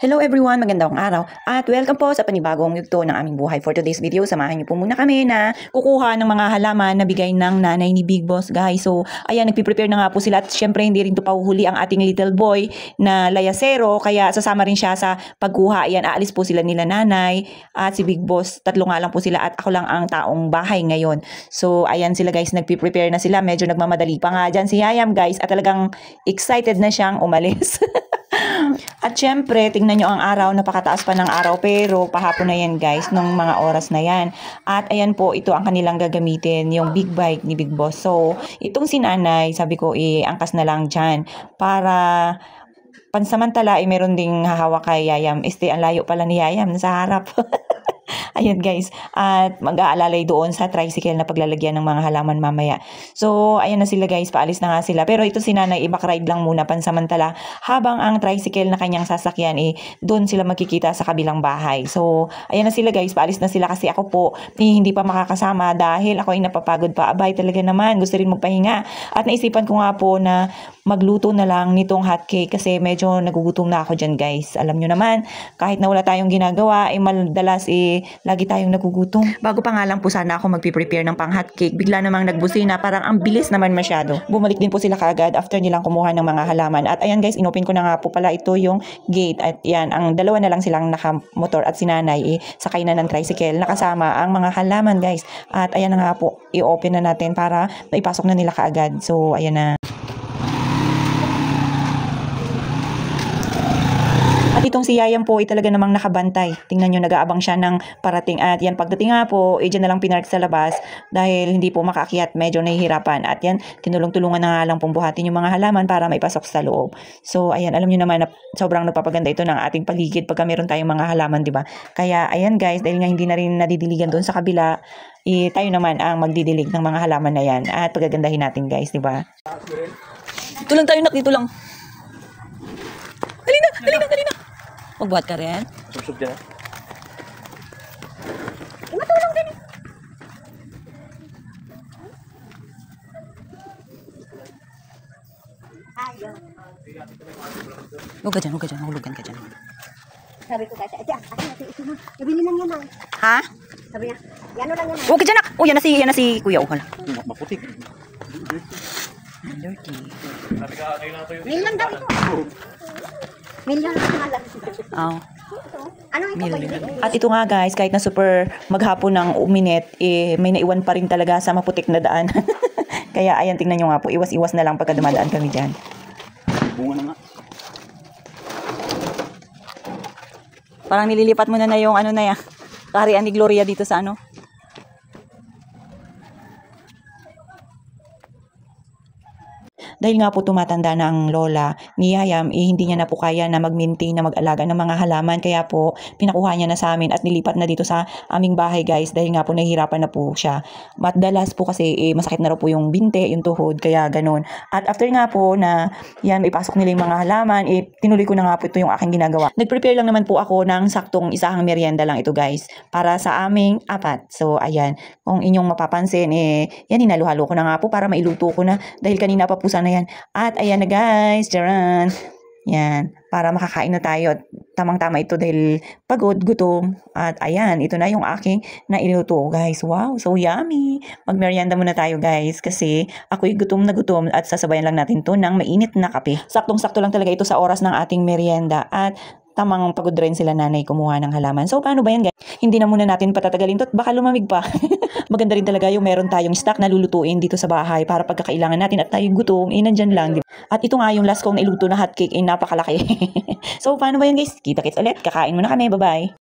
Hello everyone, magandang araw at welcome po sa panibagong yugto ng aming buhay. For today's video, samahan niyo po muna kami na kukuha ng mga halaman na bigay ng nanay ni Big Boss, guys. So, ayan, nagpiprepare na nga po sila at syempre hindi rin to pahuhuli ang ating little boy na layasero, kaya sasama rin siya sa pagkuha. Ayan, aalis po sila nila nanay at si Big Boss. Tatlo nga lang po sila at ako lang ang taong bahay ngayon. So, ayan sila guys, nagpiprepare na sila. Medyo nagmamadali pa nga dyan si Yayam, guys, at talagang excited na siyang umalis. At syempre, tingnan nyo ang araw, napakataas pa ng araw pero pahapon na yan guys, nung mga oras na yan. At ayan po, ito ang kanilang gagamitin, yung big bike ni Big Boss. So, itong sinanay, sabi ko, angkas na lang dyan para pansamantala, meron ding hahawak kay Yayam. Ang layo pala ni Yayam, nasa harap. Ayan guys, at mag-aalalay doon sa tricycle na paglalagyan ng mga halaman mamaya. So, ayan na sila guys, paalis na nga sila. Pero ito si nanay, back-ride lang muna pansamantala habang ang tricycle na kanyang sasakyan, doon sila magkikita sa kabilang bahay. So, ayan na sila guys, paalis na sila kasi ako po, hindi pa makakasama dahil ako ay napapagod pa. Abay talaga naman, gusto rin magpahinga. At naisipan ko nga po na magluto na lang nitong hotcake kasi medyo nagugutom na ako dyan guys. Alam nyo naman, kahit na wala tayong ginagawa, madalas lagi tayong nagugutom. Bago pa nga lang po sana ako magpiprepare ng pang hotcake, bigla namang nagbusina, parang ang bilis naman masyado. Bumalik din po sila kaagad after nilang kumuha ng mga halaman. At ayan guys, inopen ko na nga po pala ito yung gate. At yan, ang dalawa na lang silang nakamotor at sinanay sakay na ng tricycle. Nakasama ang mga halaman guys. At ayan na nga po, i-open na natin para maipasok na nila kaagad. So ayan na. At itong si Yayam po ay talaga namang nakabantay. Tingnan nyo, nag-aabang siya ng parating. At yan, pagdating nga po, dyan na lang pinark sa labas dahil hindi po makaakyat. Medyo nahihirapan. At yan, tinulong-tulungan na nga lang pong buhatin yung mga halaman para maipasok sa loob. So, ayan, alam nyo naman na sobrang nagpapaganda ito ng ating paligid pagka meron tayong mga halaman, di ba? Kaya, ayan guys, dahil nga hindi na rin nadidiligan doon sa kabila, tayo naman ang magdidilig ng mga halaman na yan. At pagagandahin natin guys, di ba? Dito lang tayo, dito lang. Dali na. Magbuhat ka rin? Subsub dyan. Matulong din. Huwag ka dyan. Nahulugan ka dyan. Sabi ko kasi, ate, ito na. Nabili lang yan lang. Ha? Sabi niya, yan lang yan. Huwag ka dyan. Oh, yan na si Kuya. Oh, hala. Maputik. Dirty. Million daw ito. Million lang. Oh. Ano ito? Million. At ito nga guys, kahit na super maghapon ng uminit, may naiwan pa rin talaga sa maputik na daan. Kaya ayan, tingnan nyo nga po, iwas-iwas na lang pagka dumadaan kami dyan. Bunga na nga. Parang nililipat mo na yung ano na yan, kaharian ni Gloria dito sa ano. Dahil nga po tumatanda na ang lola ni Yayam, hindi niya na po kaya na mag-maintain na mag-alaga ng mga halaman. Kaya po, pinakuha niya na sa amin at nilipat na dito sa aming bahay guys. Dahil nga po nahihirapan na po siya. Madalas po kasi masakit na raw po yung binte, yung tuhod, kaya ganun. At after nga po na yan, maipasok nila yung mga halaman, tinuloy ko na nga po ito yung aking ginagawa. Nag-prepare lang naman po ako ng saktong isahang merienda lang ito guys, para sa aming apat. So ayan, kung inyong mapapansin, yan, hinalo-halo ko na nga po para mailuto ko na. Dahil kanina pa po sana yan. At ayan na guys, charan. Yan, para makakain na tayo. Tamang-tama ito dahil pagod, gutom. At ayan, ito na yung aking nailuto guys. Wow, so yummy. Magmerienda muna tayo guys kasi ako'y gutom na gutom at sasabayan lang natin to ng mainit na kape. Saktong-sakto lang talaga ito sa oras ng ating merienda at tamang pagod rin sila nanay kumuha ng halaman. So paano ba yan guys? Hindi na muna natin patatagalin to at baka lumamig pa. Maganda rin talaga yung meron tayong stock na lulutuin dito sa bahay para pagkakailangan natin at tayong gutom, nandyan lang. Diba? At ito nga yung last kong nailuto na hotcake, napakalaki. So paano ba yan guys? Kita-kits ulit. Kakain muna kami. Bye-bye.